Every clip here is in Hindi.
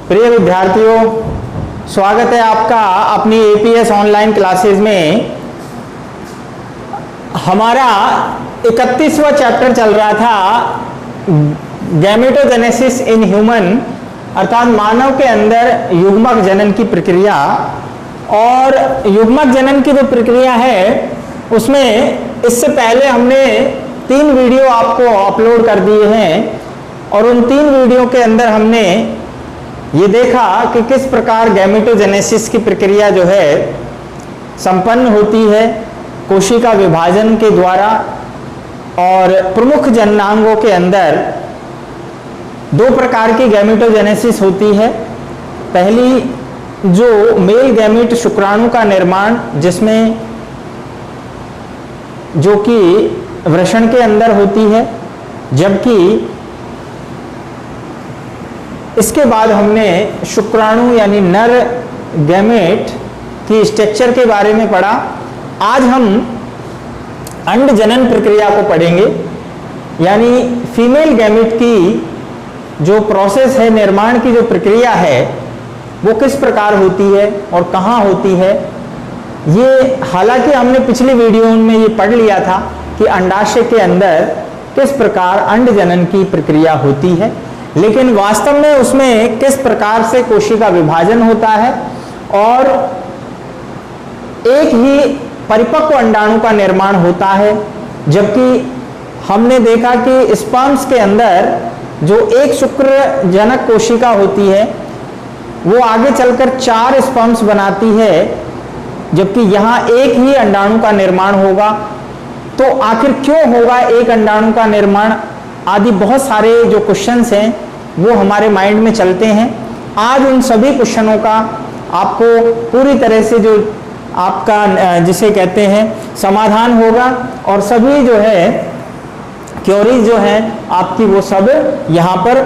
प्रिय विद्यार्थियों, स्वागत है आपका अपनी एपीएस ऑनलाइन क्लासेस में। हमारा 31वां चैप्टर चल रहा था गैमेटोजेनेसिस इन ह्यूमन, अर्थात मानव के अंदर युग्मक जनन की प्रक्रिया। और युग्मक जनन की जो प्रक्रिया है उसमें इससे पहले हमने 3 वीडियो आपको अपलोड कर दिए हैं और उन 3 वीडियो के अंदर हमने ये देखा कि किस प्रकार गैमेटोजेनेसिस की प्रक्रिया जो है संपन्न होती है कोशिका विभाजन के द्वारा। और प्रमुख जननांगों के अंदर 2 प्रकार की गैमेटोजेनेसिस होती है। पहली जो मेल गैमेट शुक्राणु का निर्माण, जिसमें जो कि वृषण के अंदर होती है, जबकि इसके बाद हमने शुक्राणु यानी नर गैमेट की स्ट्रक्चर के बारे में पढ़ा। आज हम अंड जनन प्रक्रिया को पढ़ेंगे, यानी फीमेल गैमेट की जो प्रोसेस है, निर्माण की जो प्रक्रिया है, वो किस प्रकार होती है और कहाँ होती है। ये हालांकि हमने पिछली वीडियो में ये पढ़ लिया था कि अंडाशय के अंदर किस प्रकार अंड जनन की प्रक्रिया होती है, लेकिन वास्तव में उसमें किस प्रकार से कोशिका विभाजन होता है और एक ही परिपक्व अंडाणु का निर्माण होता है। जबकि हमने देखा कि स्पर्म्स के अंदर जो एक शुक्र जनक कोशिका होती है वो आगे चलकर 4 स्पर्म्स बनाती है, जबकि यहाँ एक ही अंडाणु का निर्माण होगा। तो आखिर क्यों होगा एक अंडाणु का निर्माण, आदि बहुत सारे जो क्वेश्चंस हैं वो हमारे माइंड में चलते हैं। आज उन सभी क्वेश्चनों का आपको पूरी तरह से जो आपका जिसे कहते हैं समाधान होगा और सभी जो है क्योरीज जो हैं आपकी वो सब यहाँ पर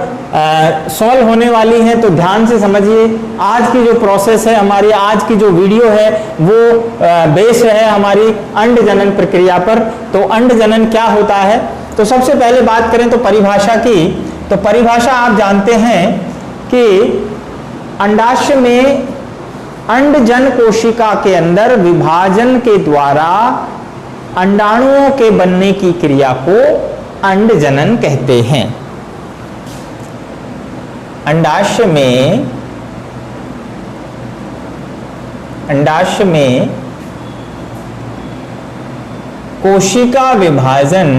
सॉल्व होने वाली हैं। तो ध्यान से समझिए, आज की जो प्रोसेस है, हमारी आज की जो वीडियो है वो बेस है हमारी अंड जनन प्रक्रिया पर। तो अंड जनन क्या होता है, तो सबसे पहले बात करें तो परिभाषा की। तो परिभाषा आप जानते हैं कि अंडाशय में अंडजन कोशिका के अंदर विभाजन के द्वारा अंडाणुओं के बनने की क्रिया को अंड जनन कहते हैं। अंडाशय में कोशिका विभाजन,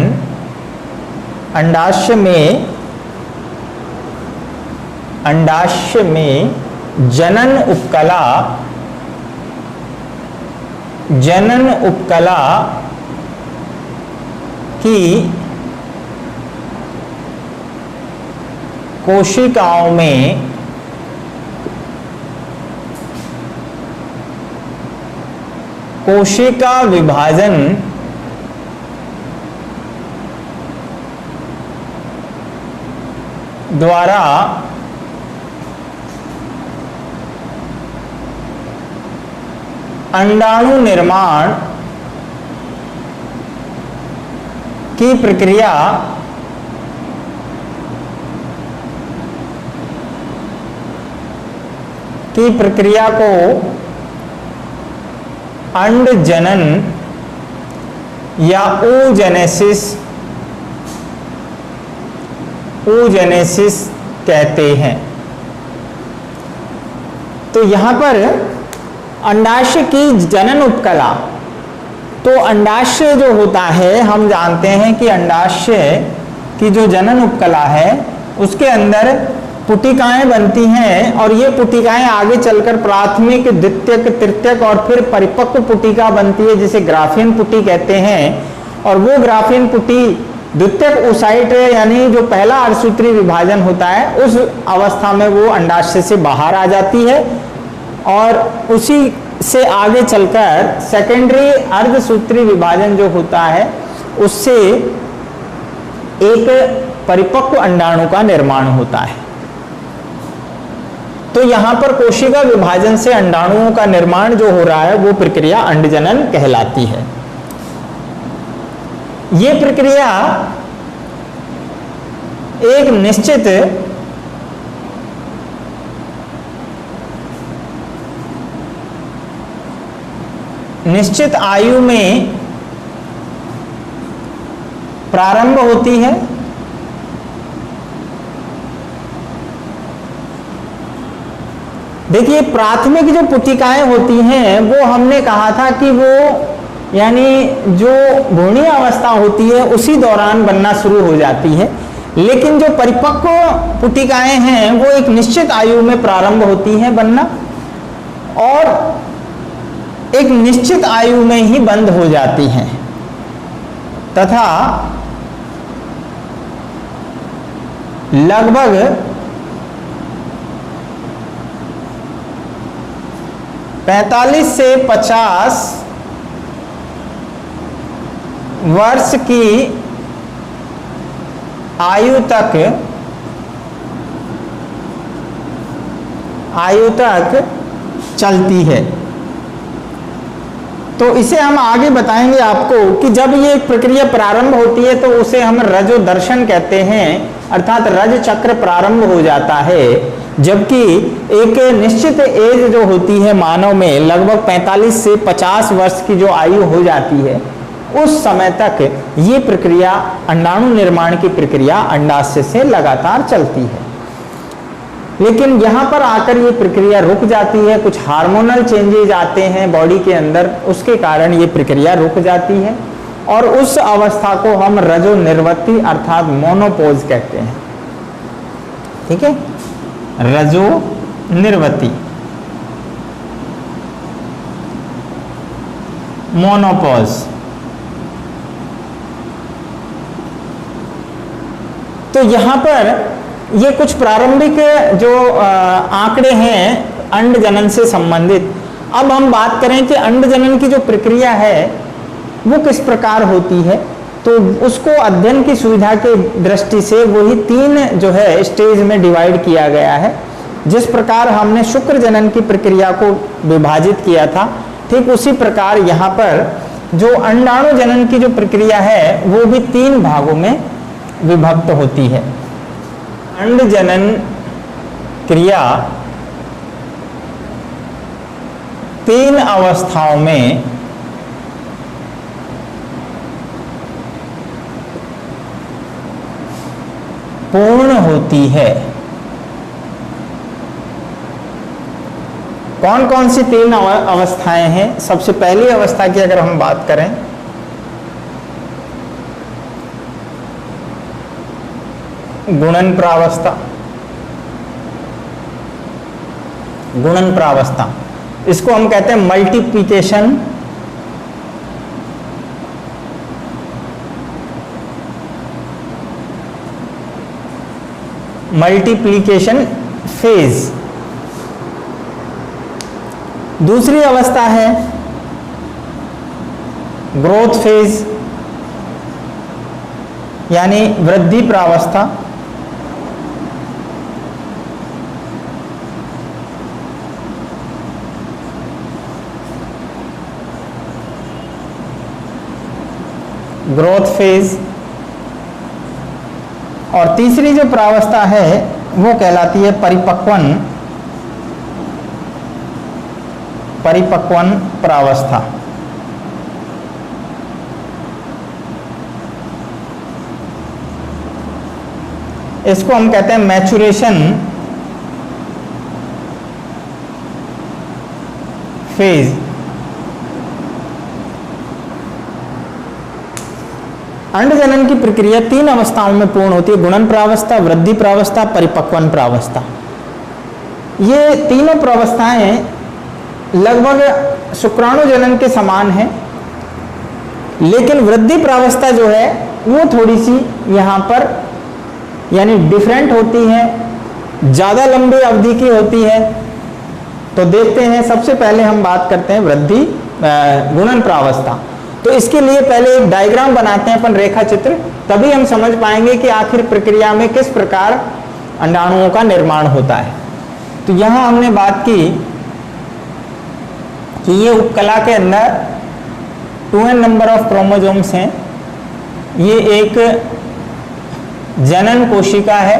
अंडाशय में जनन उपकला की कोशिकाओं में कोशिका विभाजन द्वारा अंडाणु निर्माण की प्रक्रिया को अंड जनन या oogenesis कहते हैं। तो यहां पर अंडाशय की जनन उपकला, तो अंडाशय जो होता है, हम जानते हैं कि अंडाशय की जो जनन उपकला है उसके अंदर पुटिकाएं बनती हैं और ये पुटिकाएं आगे चलकर प्राथमिक, द्वितीयक, तृतीयक और फिर परिपक्व पुटिका बनती है, जिसे ग्राफीन पुटी कहते हैं। और वो ग्राफीन पुटी द्वितीयक oocyte यानी जो पहला अर्धसूत्री विभाजन होता है उस अवस्था में वो अंडाशय से बाहर आ जाती है और उसी से आगे चलकर सेकेंडरी अर्धसूत्री विभाजन जो होता है उससे एक परिपक्व अंडाणु का निर्माण होता है। तो यहां पर कोशिका विभाजन से अंडाणुओं का निर्माण जो हो रहा है वो प्रक्रिया अंडजनन कहलाती है। ये प्रक्रिया एक निश्चित निश्चित आयु में प्रारंभ होती है देखिए प्राथमिक जो पुटिकाएं होती हैं वो हमने कहा था कि वो यानी जो भ्रूणीय अवस्था होती है उसी दौरान बनना शुरू हो जाती है, लेकिन जो परिपक्व पुटिकाएं हैं वो एक निश्चित आयु में प्रारंभ होती हैं बनना और एक निश्चित आयु में ही बंद हो जाती हैं तथा लगभग 45 से 50 वर्ष की आयु तक चलती है। तो इसे हम आगे बताएंगे आपको कि जब ये प्रक्रिया प्रारंभ होती है तो उसे हम रजोदर्शन कहते हैं, अर्थात रज चक्र प्रारंभ हो जाता है। जबकि एक निश्चित एज जो होती है मानव में लगभग 45 से 50 वर्ष की जो आयु हो जाती है उस समय तक ये प्रक्रिया अंडाणु निर्माण की प्रक्रिया अंडाशय से लगातार चलती है। लेकिन यहाँ पर आकर ये प्रक्रिया रुक जाती है, कुछ हार्मोनल चेंजेज आते हैं बॉडी के अंदर, उसके कारण ये प्रक्रिया रुक जाती है और उस अवस्था को हम रजोनिवृत्ति अर्थात मोनोपोज कहते हैं। ठीक है, रजोनिवृत्ति, मोनोपोज। तो यहां पर ये कुछ प्रारंभिक जो आंकड़े हैं अंड जनन से संबंधित। अब हम बात करें कि अंड जनन की जो प्रक्रिया है वो किस प्रकार होती है, तो उसको अध्ययन की सुविधा के दृष्टि से वही 3 जो है स्टेज में डिवाइड किया गया है। जिस प्रकार हमने शुक्र जनन की प्रक्रिया को विभाजित किया था, ठीक उसी प्रकार यहाँ पर जो अंडाणु जनन की जो प्रक्रिया है वो भी 3 भागों में विभक्त होती है। अंड जनन क्रिया 3 अवस्थाओं में पूर्ण होती है। कौन कौन सी 3 अवस्थाएं हैं? सबसे पहली अवस्था की अगर हम बात करें गुणन प्रावस्था। गुणन प्रावस्था इसको हम कहते हैं मल्टीप्लिकेशन फेज। दूसरी अवस्था है ग्रोथ फेज यानी वृद्धि प्रावस्था। Growth phase. और तीसरी जो प्रावस्था है वो कहलाती है परिपक्वन प्रावस्था। इसको हम कहते हैं मैचुरेशन फेज। अंड जनन की प्रक्रिया 3 अवस्थाओं में पूर्ण होती है, गुणन प्रावस्था, वृद्धि प्रावस्था, परिपक्वन प्रावस्था। ये तीनों प्रावस्थाएं लगभग शुक्राणु जनन के समान है, लेकिन वृद्धि प्रावस्था जो है वो थोड़ी सी यहाँ पर यानी डिफरेंट होती है, ज़्यादा लंबी अवधि की होती है। तो देखते हैं, सबसे पहले हम बात करते हैं वृद्धि गुणन प्रावस्था। तो इसके लिए पहले एक डायग्राम बनाते हैं अपन, रेखा चित्र, तभी हम समझ पाएंगे कि आखिर प्रक्रिया में किस प्रकार अंडाणुओं का निर्माण होता है। तो यहाँ हमने बात की कि ये उपकला के अंदर 2n नंबर ऑफ क्रोमोसोम्स हैं। ये एक जनन कोशिका है।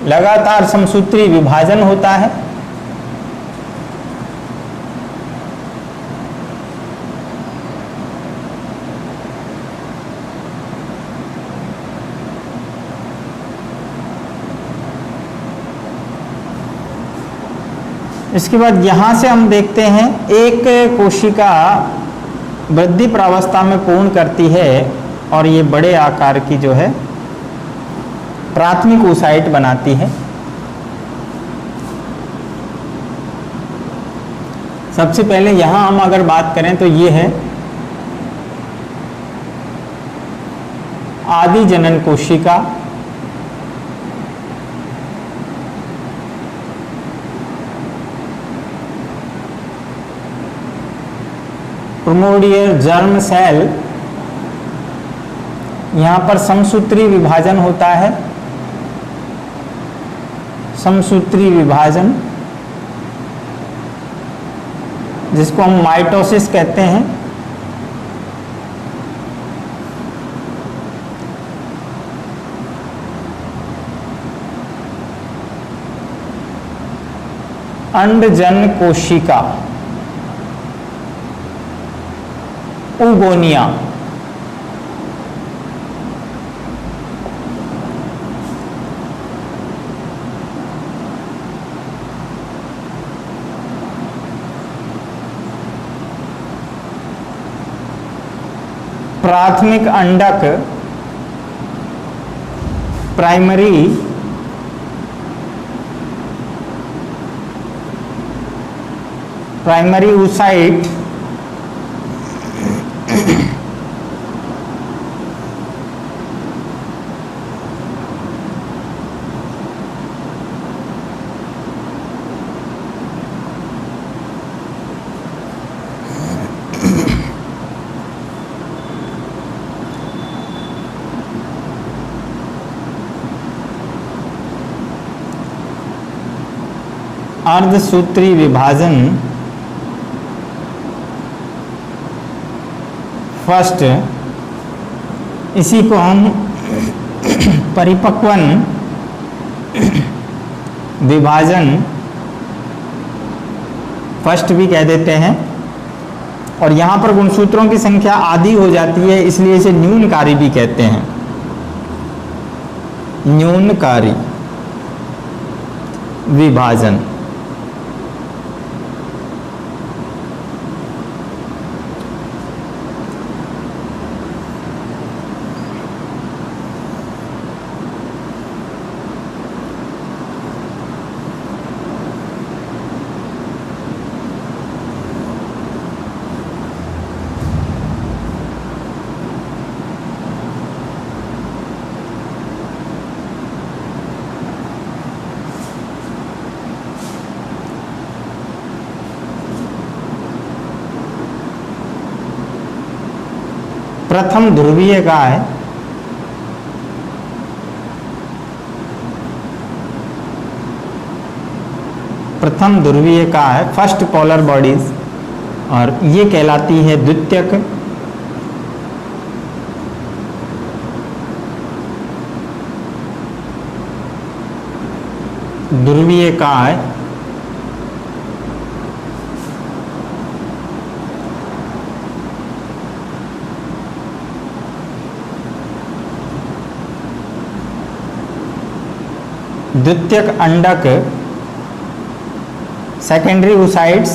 लगातार समसूत्री विभाजन होता है। इसके बाद यहां से हम देखते हैं एक कोशिका वृद्धि प्रावस्था में पूर्ण करती है और ये बड़े आकार की जो है प्राथमिक oocyte बनाती है। सबसे पहले यहां हम अगर बात करें तो ये है आदि जनन कोशिका। प्रिमोर्डियल जर्म सेल, यहां पर समसूत्री विभाजन होता है। समसूत्री विभाजन जिसको हम माइटोसिस कहते हैं। अंडजन कोशिका oogonia, प्राथमिक अंडक प्राइमरी oocyte, अर्धसूत्री विभाजन फर्स्ट, इसी को हम परिपक्वन विभाजन फर्स्ट भी कह देते हैं। और यहां पर गुणसूत्रों की संख्या आधी हो जाती है, इसलिए इसे न्यूनकारी भी कहते हैं। न्यूनकारी विभाजन। प्रथम ध्रुवीय का है, प्रथम ध्रुवीय का है फर्स्ट पोलर बॉडीज, और ये कहलाती है द्वितीयक। ध्रुवीय का है द्वितीयक अंडक सेकेंडरी oocytes,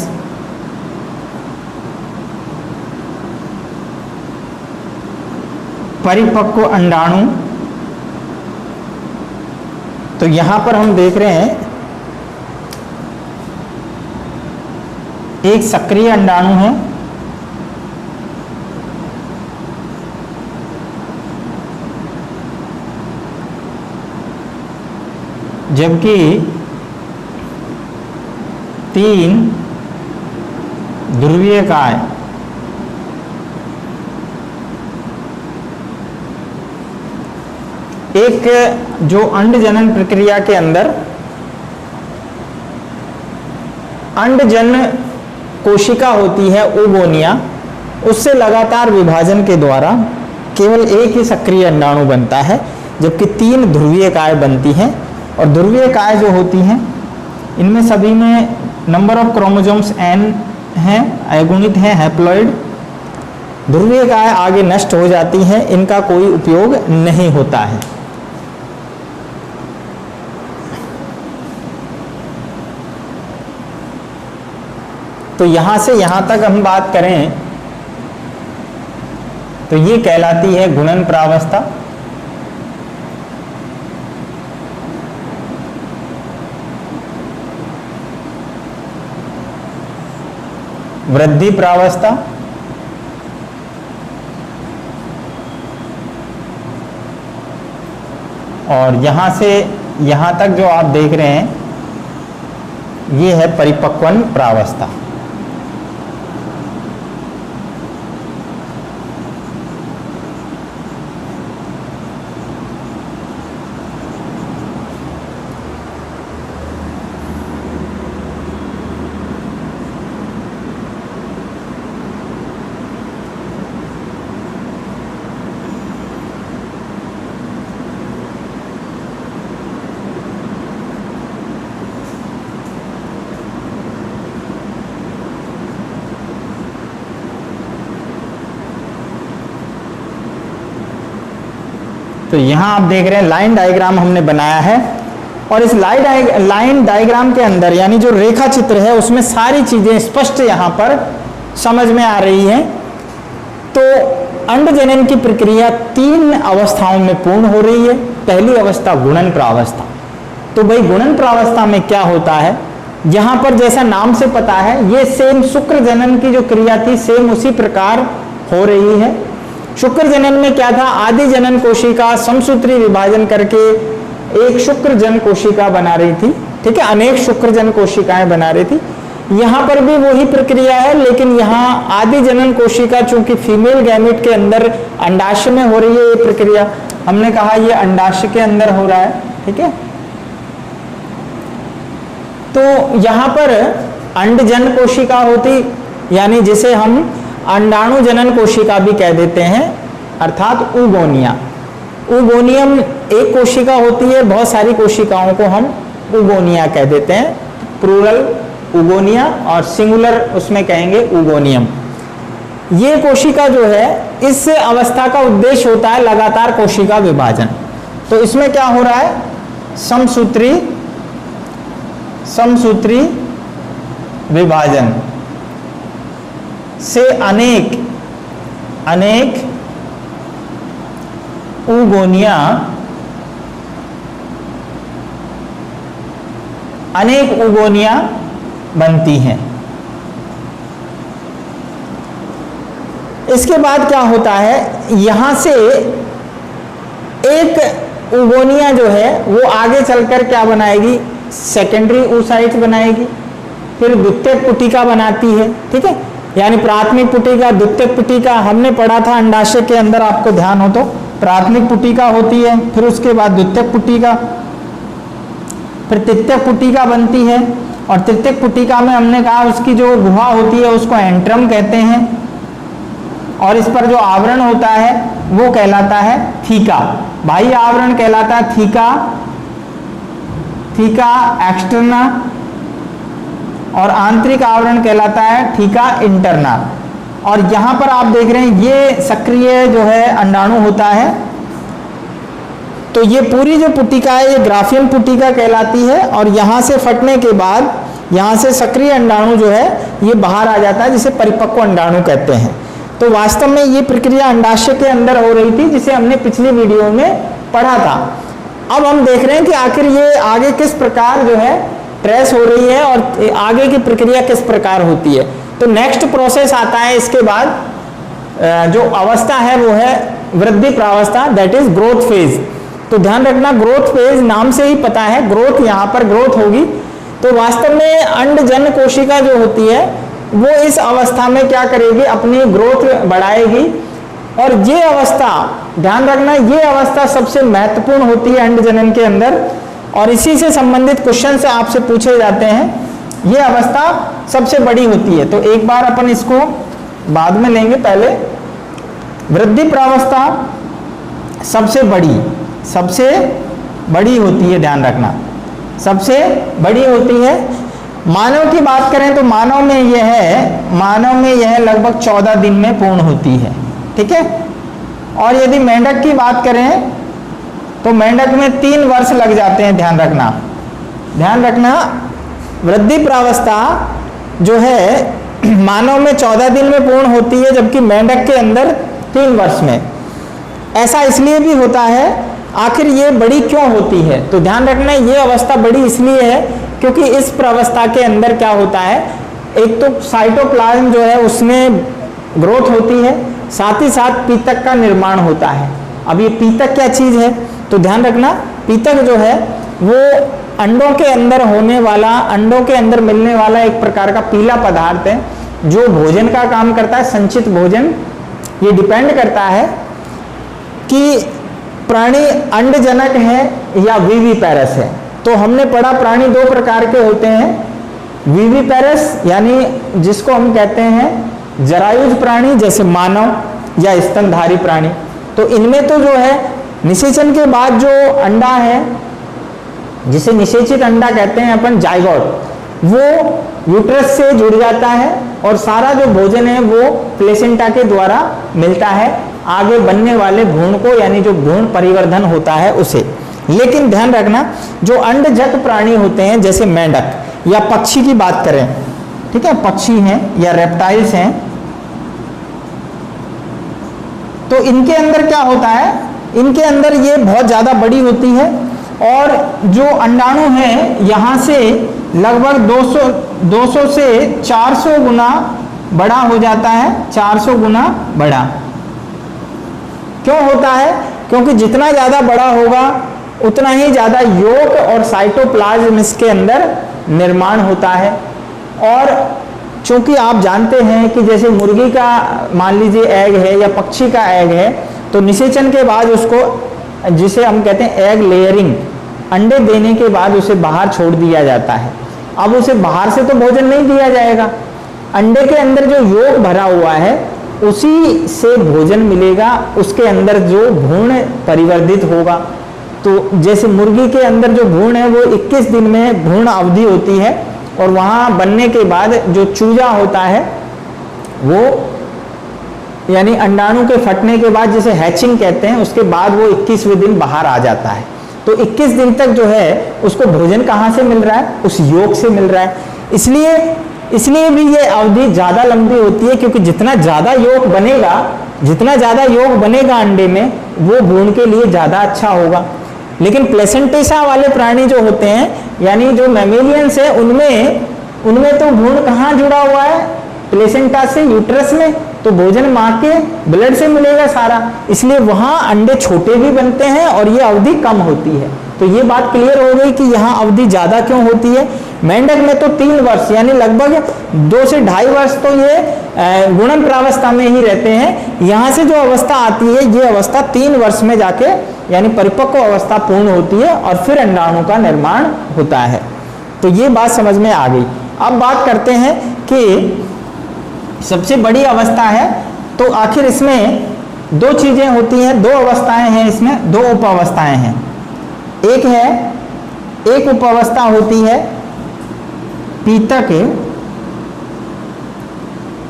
परिपक्व अंडाणु। तो यहां पर हम देख रहे हैं एक सक्रिय अंडाणु है, जबकि 3 ध्रुवीय का है। एक जो अंड जनन प्रक्रिया के अंदर अंडजन कोशिका होती है oogonia, उससे लगातार विभाजन के द्वारा केवल एक ही सक्रिय अंडाणु बनता है, जबकि 3 ध्रुवीयकाएं बनती हैं। और ध्रुवीय काय जो होती हैं इनमें सभी में नंबर ऑफ क्रोमोसोम्स n हैं, अगुणित हैं, हैप्लॉइड। ध्रुवीय काय आगे नष्ट हो जाती हैं, इनका कोई उपयोग नहीं होता है। तो यहां से यहां तक हम बात करें तो ये कहलाती है गुणन प्रावस्था। वृद्धि प्रावस्था, और यहां से यहां तक जो आप देख रहे हैं ये है परिपक्वन प्रावस्था। तो यहां आप देख रहे हैं लाइन डायग्राम हमने बनाया है, और इस लाइन डायग्राम के अंदर यानी जो रेखा चित्र है उसमें सारी चीजें स्पष्ट यहां पर समझ में आ रही हैं। तो अंड जनन की प्रक्रिया 3 अवस्थाओं में पूर्ण हो रही है। पहली अवस्था गुणन प्रावस्था। तो भाई गुणन प्रावस्था में क्या होता है, यहां पर जैसा नाम से पता है ये सेम शुक्र जनन की जो क्रिया थी सेम उसी प्रकार हो रही है। शुक्र जनन में क्या था, आदि जनन कोशिका समसूत्री विभाजन करके एक शुक्र जन कोशिका बना रही थी, ठीक है, अनेक शुक्र जन कोशिकाएं बना रही थी। यहां पर भी वही प्रक्रिया है, लेकिन यहां आदि जनन कोशिका चूंकि फीमेल गैमेट के अंदर अंडाशय में हो रही है ये प्रक्रिया, हमने कहा ये अंडाशय के अंदर हो रहा है, ठीक है। तो यहां पर अंडजन कोशिका होती, यानी जिसे हम अंडाणु जनन कोशिका भी कह देते हैं, अर्थात ऊगोनिया। ऊगोनियम एक कोशिका होती है, बहुत सारी कोशिकाओं को हम ऊगोनिया कह देते हैं, प्लूरल ऊगोनिया, और सिंगुलर उसमें कहेंगे ऊगोनियम। ये कोशिका जो है इस अवस्था का उद्देश्य होता है लगातार कोशिका विभाजन। तो इसमें क्या हो रहा है, समसूत्री विभाजन से अनेक ऊगोनिया बनती हैं। इसके बाद क्या होता है, यहां से एक ऊगोनिया जो है वो आगे चलकर क्या बनाएगी, सेकेंडरी oocytes बनाएगी, फिर द्वितीयक पुटिका बनाती है, ठीक है। यानी प्राथमिक पुटिका, द्वितीयक पुटिका हमने पढ़ा था अंडाशय के अंदर, आपको ध्यान हो तो प्राथमिक पुटिका होती है, फिर उसके बाद द्वितीयक पुटिका, फिर तृतीयक पुटिका बनती है, और तृतीयक पुटिका में हमने कहा उसकी जो गुहा होती है उसको एंट्रम कहते हैं, और इस पर जो आवरण होता है वो कहलाता है थीका। बाह्य आवरण कहलाता है थीका एक्सटर्ना, और आंतरिक आवरण कहलाता है थीका इंटरना। और यहां पर आप देख रहे हैं ये सक्रिय जो है अंडाणु होता है। तो ये पूरी जो पुटिका है ये ग्राफियन पुटिका कहलाती है, और यहां से फटने के बाद यहां से सक्रिय अंडाणु जो है ये बाहर आ जाता है, जिसे परिपक्व अंडाणु कहते हैं। तो वास्तव में ये प्रक्रिया अंडाशय के अंदर हो रही थी, जिसे हमने पिछली वीडियो में पढ़ा था। अब हम देख रहे हैं कि आखिर ये आगे किस प्रकार जो है ट्रेस हो रही है, और आगे की प्रक्रिया किस प्रकार होती है। तो नेक्स्ट प्रोसेस आता है इसके बाद, जो अवस्था है वो है वृद्धि प्रावस्था, दैट इज ग्रोथ फेज। तो ध्यान रखना, ग्रोथ फेज नाम से ही पता है ग्रोथ, यहाँ पर ग्रोथ होगी। तो वास्तव में अंडजन कोशिका जो होती है वो इस अवस्था में क्या करेगी, अपनी ग्रोथ बढ़ाएगी। और ये अवस्था, ध्यान रखना, ये अवस्था सबसे महत्वपूर्ण होती है अंडजनन के अंदर, और इसी से संबंधित क्वेश्चन से आपसे पूछे जाते हैं। ये अवस्था सबसे बड़ी होती है। तो एक बार अपन इसको बाद में लेंगे, पहले वृद्धि प्रावस्था सबसे बड़ी होती है, ध्यान रखना। सबसे बड़ी होती है। मानव की बात करें तो मानव में यह लगभग 14 दिन में पूर्ण होती है, ठीक है। और यदि मेंढक की बात करें तो मेंढक में 3 वर्ष लग जाते हैं। ध्यान रखना वृद्धि प्रावस्था जो है मानव में 14 दिन में पूर्ण होती है, जबकि मेंढक के अंदर 3 वर्ष में। ऐसा इसलिए भी होता है, आखिर ये बड़ी क्यों होती है? तो ध्यान रखना ये अवस्था बड़ी इसलिए है क्योंकि इस प्रावस्था के अंदर क्या होता है, एक तो साइटोप्लाज्म जो है उसमें ग्रोथ होती है, साथ ही साथ पीतक का निर्माण होता है। अब ये पीतक क्या चीज है? तो ध्यान रखना पीतक जो है वो अंडों के अंदर मिलने वाला एक प्रकार का पीला पदार्थ है जो भोजन का काम करता है, संचित भोजन। ये डिपेंड करता है कि प्राणी अंडजनक है या विविपैरस है। तो हमने पढ़ा प्राणी 2 प्रकार के होते हैं, विविपैरस यानी जिसको हम कहते हैं जरायुज प्राणी जैसे मानव या स्तनधारी प्राणी। तो इनमें तो जो है निषेचन के बाद जो अंडा है, जिसे निषेचित अंडा कहते हैं अपन, जाइगोट, वो यूट्रस से जुड़ जाता है और सारा जो भोजन है वो प्लेसेंटा के द्वारा मिलता है आगे बनने वाले भ्रूण को, यानी जो भ्रूण परिवर्धन होता है उसे। लेकिन ध्यान रखना जो अंडजक प्राणी होते हैं जैसे मेंढक या पक्षी की बात करें, ठीक है, पक्षी हैं या रेप्टाइल्स हैं, तो इनके अंदर क्या होता है, इनके अंदर ये बहुत ज्यादा बड़ी होती है और जो अंडाणु है यहां से लगभग 200 से 400 गुना बड़ा हो जाता है। 400 गुना बड़ा क्यों होता है? क्योंकि जितना ज्यादा बड़ा होगा उतना ही ज्यादा यॉर्क और साइटोप्लाज्म इसके अंदर निर्माण होता है। और चूंकि आप जानते हैं कि जैसे मुर्गी का मान लीजिए एग है या पक्षी का एग है, तो निषेचन के बाद उसको, जिसे हम कहते हैं एग लेयरिंग, अंडे देने के बाद उसे बाहर छोड़ दिया जाता है। अब उसे बाहर से तो भोजन नहीं दिया जाएगा, अंडे के अंदर जो यॉर्क भरा हुआ है उसी से भोजन मिलेगा, उसके अंदर जो भ्रूण परिवर्धित होगा। तो जैसे मुर्गी के अंदर जो भ्रूण है वो 21 दिन में भ्रूण अवधि होती है और वहां बनने के बाद जो चूजा होता है वो, यानी अंडाणु के फटने के बाद जिसे हैचिंग कहते हैं, उसके बाद वो 21वें दिन बाहर आ जाता है। तो 21 दिन तक जो है उसको भोजन कहाँ से मिल रहा है? उस यॉर्क से मिल रहा है। इसलिए भी ये अवधि ज्यादा लंबी होती है, क्योंकि जितना ज्यादा यॉर्क बनेगा अंडे में, वो भ्रूण के लिए ज्यादा अच्छा होगा। लेकिन प्लेसेंटेसा वाले प्राणी जो होते हैं, यानी जो मैमेलियंस है, उनमें तो भ्रूण कहाँ जुड़ा हुआ है? प्लेसेंटा से यूट्रस में। तो भोजन माँ के ब्लड से मिलेगा सारा, इसलिए वहां अंडे छोटे भी बनते हैं और ये अवधि कम होती है। तो ये बात क्लियर हो गई कि यहाँ अवधि ज्यादा क्यों होती है। मेंढक में तो 3 वर्ष यानी लगभग 2 से 2.5 वर्ष तो ये गुणन प्रावस्था में ही रहते हैं। यहाँ से जो अवस्था आती है ये अवस्था 3 वर्ष में जाके यानी परिपक्व अवस्था पूर्ण होती है और फिर अंडाणु का निर्माण होता है। तो ये बात समझ में आ गई। अब बात करते हैं कि सबसे बड़ी अवस्था है, तो आखिर इसमें 2 चीजें होती हैं, 2 अवस्थाएं हैं इसमें, 2 उप अवस्थाएं हैं। एक उप अवस्था होती है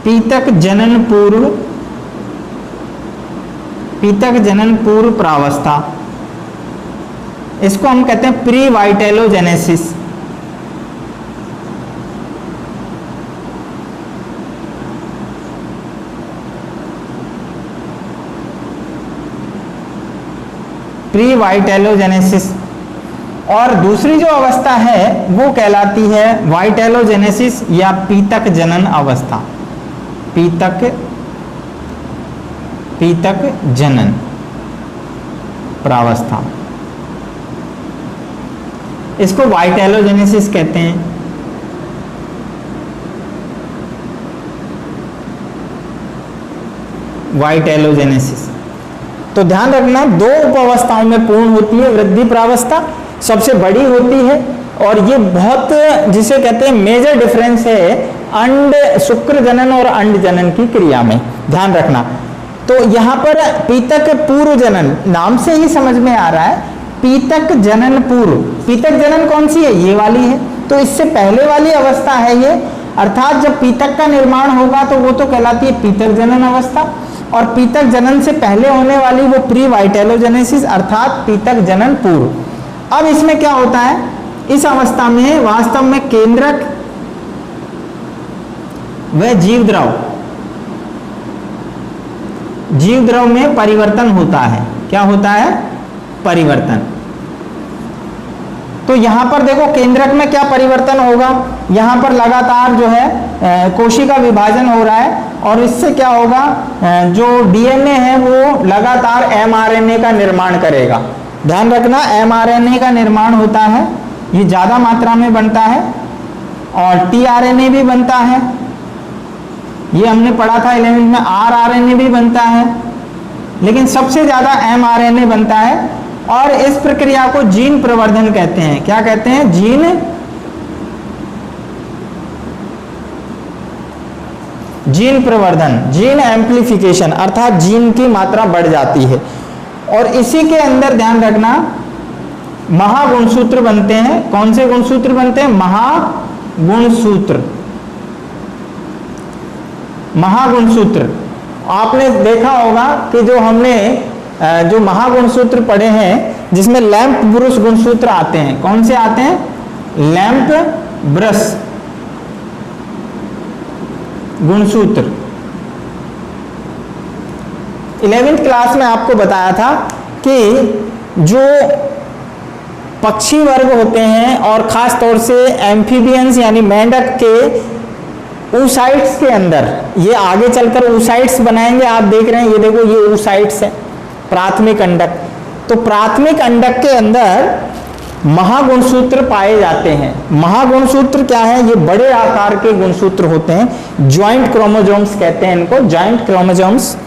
पीतक जनन पूर्व प्रावस्था। इसको हम कहते हैं प्री वाइटेलोजेनेसिस। प्री वाइटेलोजेनेसिस। और दूसरी जो अवस्था है वो कहलाती है वाइटेलोजेनेसिस या पीतक जनन अवस्था। पीतक जनन प्रावस्था, इसको वाइटेलोजेनेसिस कहते हैं। वाइटेलोजेनेसिस। तो ध्यान रखना 2 उप अवस्थाओं में पूर्ण होती है वृद्धि प्रावस्था, सबसे बड़ी होती है और ये बहुत, जिसे कहते हैं मेजर डिफरेंस है शुक्र जनन और अंड जनन की क्रिया में। ध्यान रखना। तो यहाँ पर पीतक पूर्व जनन नाम से ही समझ में आ रहा है पीतक जनन पूर्व। पीतक जनन कौन सी है? ये वाली है, तो इससे पहले वाली अवस्था है ये, अर्थात जब पीतक का निर्माण होगा तो वो तो कहलाती है पीतक जनन अवस्था, और पीतक जनन से पहले होने वाली वो प्री वाइटेलोजेनेसिस अर्थात पीतक जनन पूर्व। अब इसमें क्या होता है, इस अवस्था में वास्तव में केंद्रक व जीव द्रव में परिवर्तन होता है। क्या होता है? परिवर्तन। तो यहां पर देखो केंद्रक में क्या परिवर्तन होगा, यहां पर लगातार जो है कोशिका विभाजन हो रहा है, और इससे क्या होगा, जो डीएनए है वो लगातार एमआरएनए का निर्माण करेगा। ध्यान रखना, एमआरएनए का निर्माण होता है, ये ज्यादा मात्रा में बनता है, और टीआरएनए भी बनता है, ये हमने पढ़ा था 11वीं में, आरआरएनए भी बनता है, लेकिन सबसे ज्यादा एमआरएनए बनता है। और इस प्रक्रिया को जीन प्रवर्धन कहते हैं। क्या कहते हैं? जीन प्रवर्धन, जीन एम्प्लीफिकेशन, अर्थात जीन की मात्रा बढ़ जाती है। और इसी के अंदर ध्यान रखना महागुणसूत्र बनते हैं। कौन से गुणसूत्र बनते हैं? महागुणसूत्र। महागुणसूत्र आपने देखा होगा कि जो हमने जो महागुणसूत्र पढ़े हैं जिसमें लैंप ब्रुस गुणसूत्र आते हैं। कौन से आते हैं? लैंप ब्रस गुणसूत्र। 11वीं क्लास में आपको बताया था कि जो पक्षी वर्ग होते हैं और खास तौर से एम्फीबियंस यानी मेंढक के oocytes के अंदर, ये आगे चलकर oocytes बनाएंगे। आप देख रहे हैं, ये देखो ये oocytes है, प्राथमिक अंडक। तो प्राथमिक अंडक के अंदर महागुणसूत्र पाए जाते हैं। महागुणसूत्र क्या है? ये बड़े आकार के गुणसूत्र होते हैं, ज्वाइंट क्रोमोसोम्स कहते हैं इनको, ज्वाइंट क्रोमोसोम्स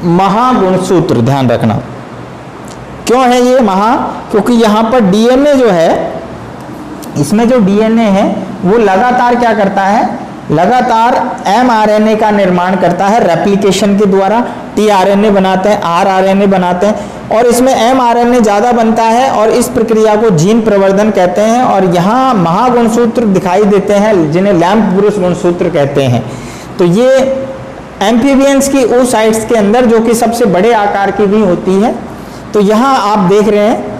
महागुणसूत्र। ध्यान रखना, क्यों है ये महा? क्योंकि यहां पर डीएनए जो है, इसमें जो डीएनए है वो लगातार क्या करता है? लगातार एमआरएनए का निर्माण करता है रेप्लिकेशन के द्वारा। टीआरएनए बनाते हैं, आरआरएनए बनाते हैं, और इसमें एमआरएनए ज्यादा बनता है, और इस प्रक्रिया को जीन प्रवर्धन कहते हैं। और यहाँ महागुणसूत्र दिखाई देते हैं जिन्हें लैंप ब्रुस गुणसूत्र कहते हैं। तो ये एम्फीबियंस की oocytes के अंदर, जो कि सबसे बड़े आकार की भी होती है। तो यहाँ आप देख रहे हैं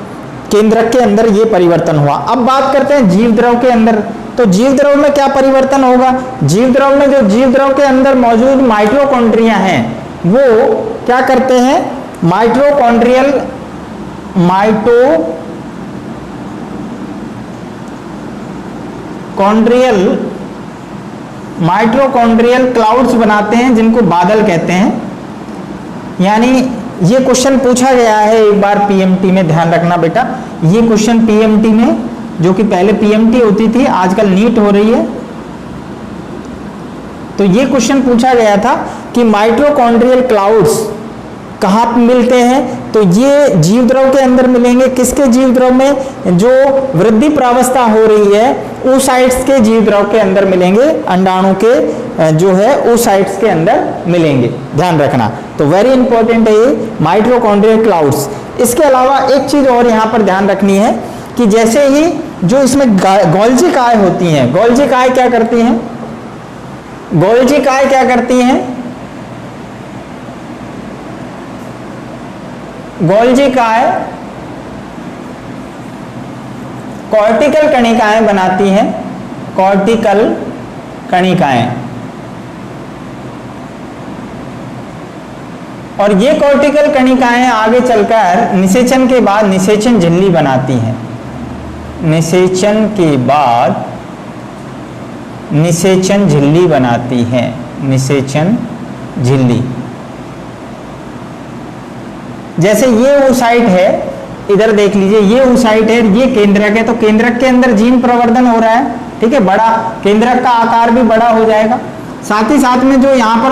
केंद्रक के अंदर ये परिवर्तन हुआ। अब बात करते हैं जीव द्रव के अंदर। तो जीव द्रव में क्या परिवर्तन होगा? जीव द्रव में जो जीव द्रव के अंदर मौजूद माइटोकॉन्ड्रिया हैं वो क्या करते हैं? माइटोकॉन्ड्रियल क्लाउड्स बनाते हैं, जिनको बादल कहते हैं। यानी ये क्वेश्चन पूछा गया है एक बार पीएमटी में, ध्यान रखना बेटा, ये क्वेश्चन पीएमटी में, जो कि पहले पीएमटी होती थी आजकल नीट हो रही है, तो ये क्वेश्चन पूछा गया था कि माइटोकॉन्ड्रियल क्लाउड्स कहाँ मिलते हैं? तो ये जीव द्रव के अंदर मिलेंगे। किसके जीव द्रव में? जो वृद्धि प्रावस्था हो रही है oocytes के जीव द्रव के अंदर मिलेंगे, अंडाणु के जो है oocytes के अंदर मिलेंगे। ध्यान रखना, तो वेरी इंपॉर्टेंट है ये माइटोकॉन्ड्रियल क्लाउड्स। इसके अलावा एक चीज और यहाँ पर ध्यान रखनी है कि जैसे ही जो इसमें गोल्जी काय होती हैं, गोल्जी काय क्या करती हैं? गोल्जी काय क्या करती हैं? गोल्जी काय कॉर्टिकल कणिकाएं बनाती हैं, कॉर्टिकल कणिकाएं। और ये कॉर्टिकल कणिकाएं आगे चलकर निषेचन के बाद निषेचन झिल्ली बनाती हैं। निषेचन के बाद निषेचन झिल्ली बनाती हैं, निषेचन झिल्ली। जैसे ये oocyte है, इधर देख लीजिए, ये oocyte है, ये केंद्रक है, तो केंद्रक के अंदर जीन प्रवर्धन हो रहा है, ठीक है, बड़ा केंद्रक का आकार भी बड़ा हो जाएगा। साथ ही साथ में जो यहाँ पर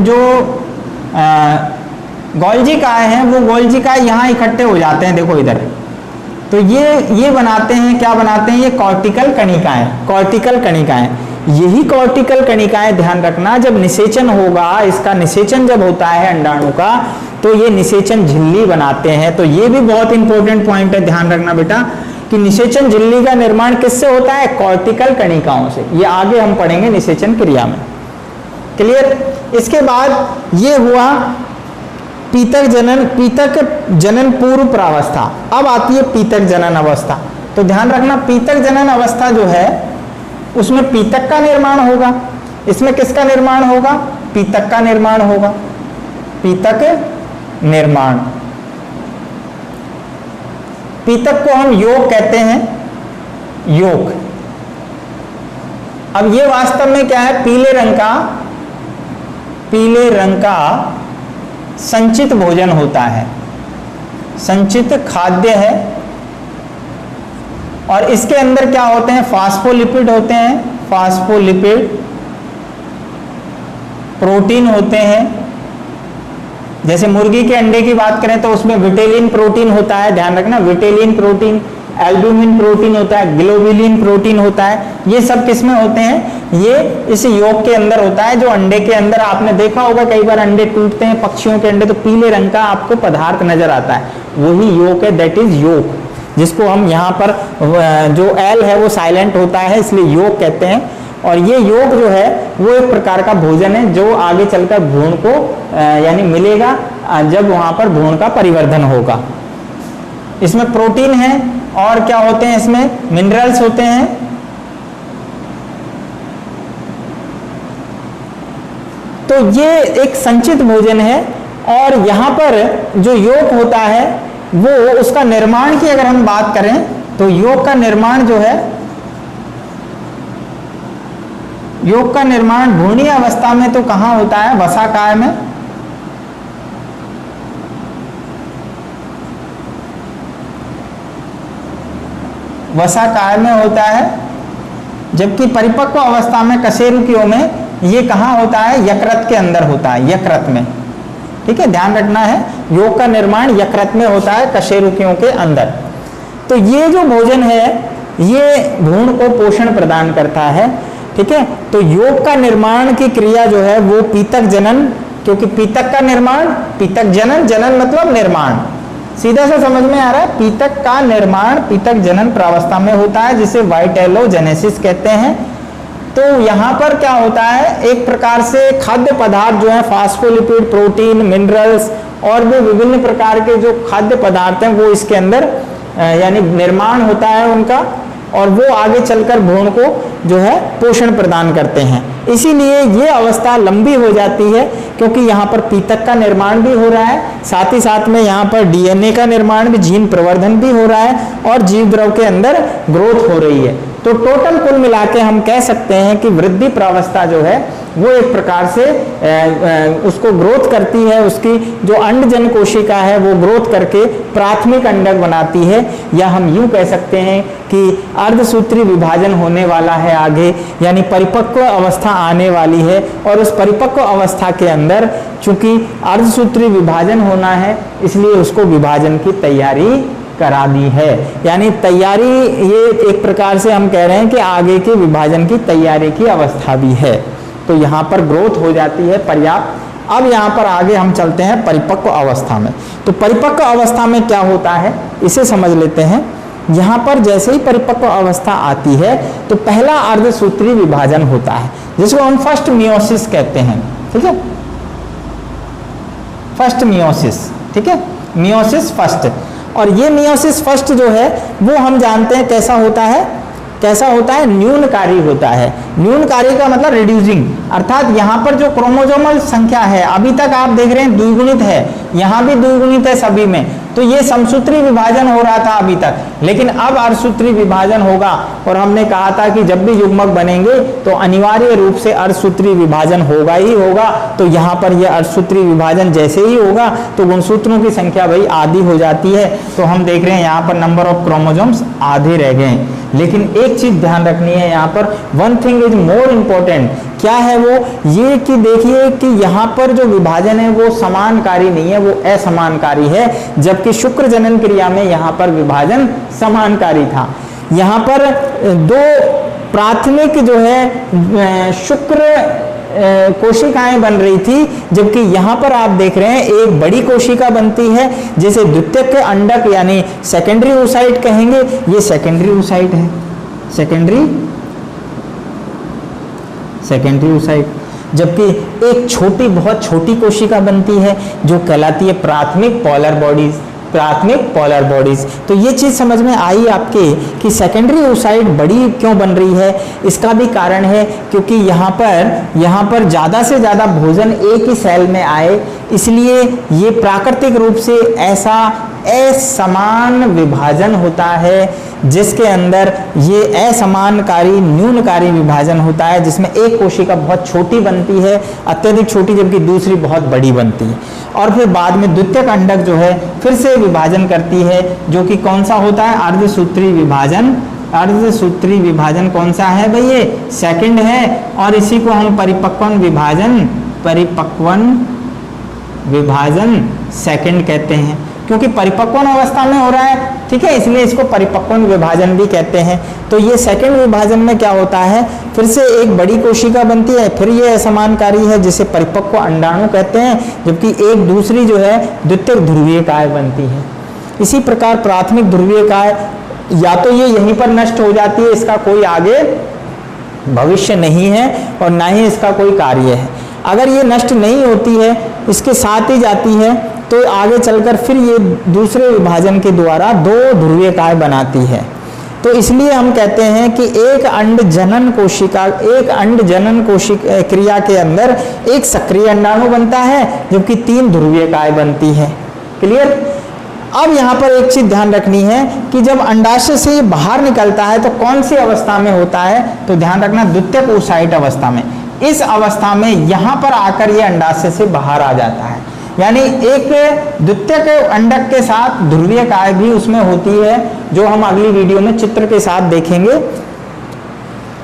जो गोल्जी काय है, वो गोल्जी काय यहाँ इकट्ठे हो जाते हैं, देखो इधर। तो ये बनाते हैं, क्या बनाते हैं? ये कॉर्टिकल कणिकाएं, कॉर्टिकल कणिकाएं। यही कॉर्टिकल कणिकाएं, ध्यान रखना, जब निषेचन होगा, इसका निषेचन जब होता है अंडाणु का, तो ये निषेचन झिल्ली बनाते हैं। तो ये भी बहुत इंपॉर्टेंट पॉइंट है, ध्यान रखना बेटा, कि निषेचन झिल्ली का निर्माण किससे होता है? कॉर्टिकल कणिकाओं से। ये आगे हम पढ़ेंगे निषेचन क्रिया में। क्लियर? इसके बाद ये हुआ पीतक जनन पूर्व प्रावस्था। अब आती है पीतक जनन अवस्था। तो ध्यान रखना, पीतक जनन अवस्था जो है उसमें पीतक का निर्माण होगा। इसमें किसका निर्माण होगा? पीतक का निर्माण होगा। पीतक निर्माण, पीतक को हम योग कहते हैं, योग। अब ये वास्तव में क्या है? पीले रंग का संचित भोजन होता है, संचित खाद्य है। और इसके अंदर क्या होते हैं? फास्फोलिपिड होते हैं, फास्फोलिपिड, प्रोटीन होते हैं। जैसे मुर्गी के अंडे की बात करें तो उसमें विटेलिन प्रोटीन होता है, ध्यान रखना, विटेलिन प्रोटीन, एल्ब्यूमिन प्रोटीन होता है, ग्लोबुलिन प्रोटीन होता है। ये सब किसमें होते हैं? ये इस योग के अंदर होता है। जो अंडे के अंदर आपने देखा होगा कई बार अंडे टूटते हैं पक्षियों के अंडे, तो पीले रंग का आपको पदार्थ नजर आता है, वही योग है, दैट इज योग, जिसको हम यहाँ पर जो एल है वो साइलेंट होता है, इसलिए योग कहते हैं। और ये योग जो है वो एक प्रकार का भोजन है जो आगे चलकर भ्रूण को यानी मिलेगा जब वहां पर भ्रूण का परिवर्धन होगा। इसमें प्रोटीन है और क्या होते हैं? इसमें मिनरल्स होते हैं। तो ये एक संचित भोजन है। और यहां पर जो योग होता है वो, उसका निर्माण की अगर हम बात करें तो योग का निर्माण जो है, योग का निर्माण भ्रूणीय अवस्था में तो कहां होता है? वसाकाय में। वसाकाय में होता है, जबकि परिपक्व अवस्था में कशेरुकियों में ये कहां होता है? यकृत के अंदर होता है, यकृत में। ठीक है, ध्यान रखना है, योग का निर्माण यकृत में होता है, कशेरुकियों के अंदर। तो ये जो भोजन है ये भ्रूण को पोषण प्रदान करता है। ठीक है, तो योग का निर्माण की क्रिया जो है वो पीतक जनन, क्योंकि पीतक का निर्माण, पीतक जनन, जनन मतलब निर्माण, सीधा सा समझ में आ रहा है। पीतक का निर्माण पीतक जनन प्रावस्था में होता है, जिसे वाइटेलोजेनेसिस कहते हैं। तो यहाँ पर क्या होता है? एक प्रकार से खाद्य पदार्थ जो है, फास्फोलिपिड, प्रोटीन, मिनरल्स और भी विभिन्न प्रकार के जो खाद्य पदार्थ हैं वो इसके अंदर यानी निर्माण होता है उनका, और वो आगे चलकर भ्रूण को जो है पोषण प्रदान करते हैं। इसीलिए ये अवस्था लंबी हो जाती है, क्योंकि यहाँ पर पीतक का निर्माण भी हो रहा है, साथ ही साथ में यहाँ पर डीएनए का निर्माण भी, जीन प्रवर्धन भी हो रहा है, और जीव द्रव के अंदर ग्रोथ हो रही है। तो टोटल कुल मिला के हम कह सकते हैं कि वृद्धि प्रावस्था जो है वो एक प्रकार से उसको ग्रोथ करती है, उसकी जो अंडजन कोशिका है वो ग्रोथ करके प्राथमिक अंडक बनाती है, या हम यूं कह सकते हैं कि अर्धसूत्री विभाजन होने वाला है आगे, यानी परिपक्व अवस्था आने वाली है। और उस परिपक्व अवस्था के अंदर चूंकि अर्धसूत्री विभाजन होना है, इसलिए उसको विभाजन की तैयारी करा दी है, यानी तैयारी, ये एक प्रकार से हम कह रहे हैं कि आगे के विभाजन की तैयारी की अवस्था भी है। तो यहाँ पर ग्रोथ हो जाती है पर्याप्त। अब यहाँ पर आगे हम चलते हैं परिपक्व अवस्था में। तो परिपक्व अवस्था में क्या होता है इसे समझ लेते हैं। यहाँ पर जैसे ही परिपक्व अवस्था आती है तो पहला अर्धसूत्री विभाजन होता है, जिसको हम फर्स्ट मियोसिस कहते हैं। ठीक है, फर्स्ट मियोसिस, ठीक है, मियोसिस फर्स्ट। और ये मियोसिस फर्स्ट जो है वो हम जानते हैं कैसा होता है, कैसा होता है? न्यूनकारी होता है। न्यूनकारी का मतलब रिड्यूसिंग, अर्थात यहाँ पर जो क्रोमोसोमल संख्या है अभी तक आप देख रहे हैं द्विगुणित है, यहाँ भी द्विगुणित है सभी में। तो ये समसूत्री विभाजन हो रहा था अभी तक, लेकिन अब अर्धसूत्री विभाजन होगा। और हमने कहा था कि जब भी युग्मक बनेंगे तो अनिवार्य रूप से अर्धसूत्री विभाजन होगा ही होगा। तो यहाँ पर यह अर्धसूत्री विभाजन जैसे ही होगा तो गुणसूत्रों की संख्या भाई आधी हो जाती है। तो हम देख रहे हैं यहाँ पर नंबर ऑफ क्रोमोसोम्स आधे रह गए। लेकिन एक चीज ध्यान रखनी है यहाँ पर, one thing is more important. क्या है वो? ये कि देखिए कि यहाँ पर जो विभाजन है वो समानकारी नहीं है, वो असमानकारी है, जबकि शुक्र जनन क्रिया में यहाँ पर विभाजन समानकारी था। यहाँ पर दो प्राथमिक जो है शुक्र कोशिकाएं बन रही थी, जबकि यहां पर आप देख रहे हैं एक बड़ी कोशिका बनती है जिसे द्वितीयक अंडक यानी सेकेंडरी oocyte कहेंगे। ये सेकेंडरी oocyte है, सेकेंडरी oocyte। जबकि एक छोटी बहुत छोटी कोशिका बनती है जो कहलाती है प्राथमिक पोलर बॉडीज। तो ये चीज समझ में आई आपके कि सेकेंडरी oocyte बड़ी क्यों बन रही है। इसका भी कारण है क्योंकि यहाँ पर ज़्यादा से ज़्यादा भोजन एक ही सेल में आए, इसलिए ये प्राकृतिक रूप से ऐसा असमान विभाजन होता है जिसके अंदर ये असमानकारी न्यूनकारी विभाजन होता है, जिसमें एक कोशिका बहुत छोटी बनती है, अत्यधिक छोटी, जबकि दूसरी बहुत बड़ी बनती है। और फिर बाद में द्वितीयक अंडक जो है फिर से विभाजन करती है, जो कि कौन सा होता है, अर्धसूत्री विभाजन। अर्धसूत्री विभाजन कौन सा है भाई, ये सेकंड है। और इसी को हम परिपक्वन विभाजन सेकंड कहते हैं, क्योंकि परिपक्वन अवस्था में हो रहा है, ठीक है, इसलिए इसको परिपक्वन विभाजन भी कहते हैं। तो ये सेकंड विभाजन में क्या होता है, फिर से एक बड़ी कोशिका बनती है, फिर ये असमानकारी है जिसे परिपक्व अंडाणु कहते हैं, जबकि एक दूसरी जो है द्वितीयक ध्रुवीयकाय बनती है। इसी प्रकार प्राथमिक ध्रुवीयकाय या तो ये यहीं पर नष्ट हो जाती है, इसका कोई आगे भविष्य नहीं है और ना ही इसका कोई कार्य है। अगर ये नष्ट नहीं होती है, इसके साथ ही जाती है, तो आगे चलकर फिर ये दूसरे विभाजन के द्वारा दो ध्रुवीयकाय बनाती है। तो इसलिए हम कहते हैं कि एक अंड जनन कोशिका क्रिया के अंदर एक सक्रिय अंडाणु बनता है, जबकि 3 ध्रुवीयकाय बनती है। क्लियर। अब यहाँ पर एक चीज ध्यान रखनी है कि जब अंडाशय से ये बाहर निकलता है तो कौन सी अवस्था में होता है, तो ध्यान रखना द्वितीयक oocyte अवस्था में। इस अवस्था में यहाँ पर आकर ये अंडाशय से बाहर आ जाता है, यानी एक द्वितीयक अंडक के साथ ध्रुवीयकाय भी उसमें होती है, जो हम अगली वीडियो में चित्र के साथ देखेंगे।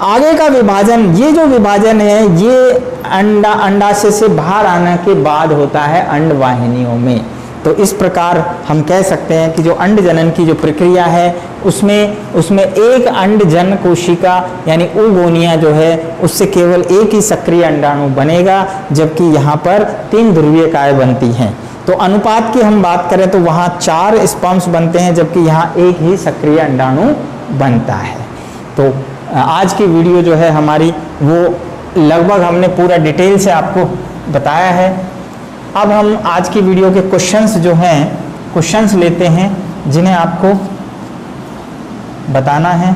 आगे का विभाजन, ये जो विभाजन है ये अंडाशय से बाहर आने के बाद होता है अंडवाहिनियों में। तो इस प्रकार हम कह सकते हैं कि जो अंड जनन की जो प्रक्रिया है उसमें एक अंड जन कोशिका यानी oogonia जो है उससे केवल एक ही सक्रिय अंडाणु बनेगा, जबकि यहाँ पर 3 ध्रुवीयकाय बनती हैं। तो अनुपात की हम बात करें तो वहाँ 4 स्पर्म्स बनते हैं, जबकि यहाँ एक ही सक्रिय अंडाणु बनता है। तो आज की वीडियो जो है हमारी वो लगभग हमने पूरा डिटेल से आपको बताया है। अब हम आज की वीडियो के क्वेश्चंस लेते हैं जिन्हें आपको बताना है।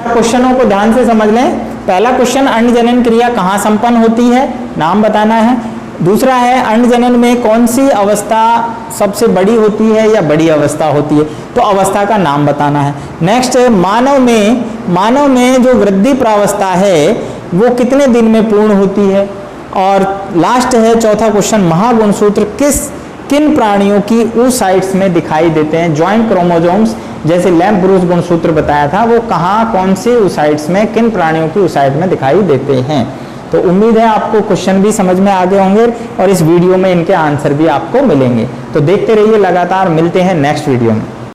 क्वेश्चनों को ध्यान से समझ लें। पहला क्वेश्चन, अंड जनन क्रिया कहाँ संपन्न होती है, नाम बताना है। दूसरा है, अंड जनन में कौन सी अवस्था सबसे बड़ी होती है या बड़ी अवस्था होती है, तो अवस्था का नाम बताना है। नेक्स्ट है, मानव में जो वृद्धि प्रावस्था है वो कितने दिन में पूर्ण होती है। और लास्ट है चौथा क्वेश्चन, महागुणसूत्र किन प्राणियों की oocytes में दिखाई देते हैं। जॉइंट क्रोमोसोम्स जैसे लैम्प ब्रूस गुणसूत्र बताया था, वो कहाँ कौन से oocytes में किन प्राणियों की oocyte में दिखाई देते हैं। तो उम्मीद है आपको क्वेश्चन भी समझ में आ गए होंगे और इस वीडियो में इनके आंसर भी आपको मिलेंगे। तो देखते रहिए लगातार, मिलते हैं नेक्स्ट वीडियो में।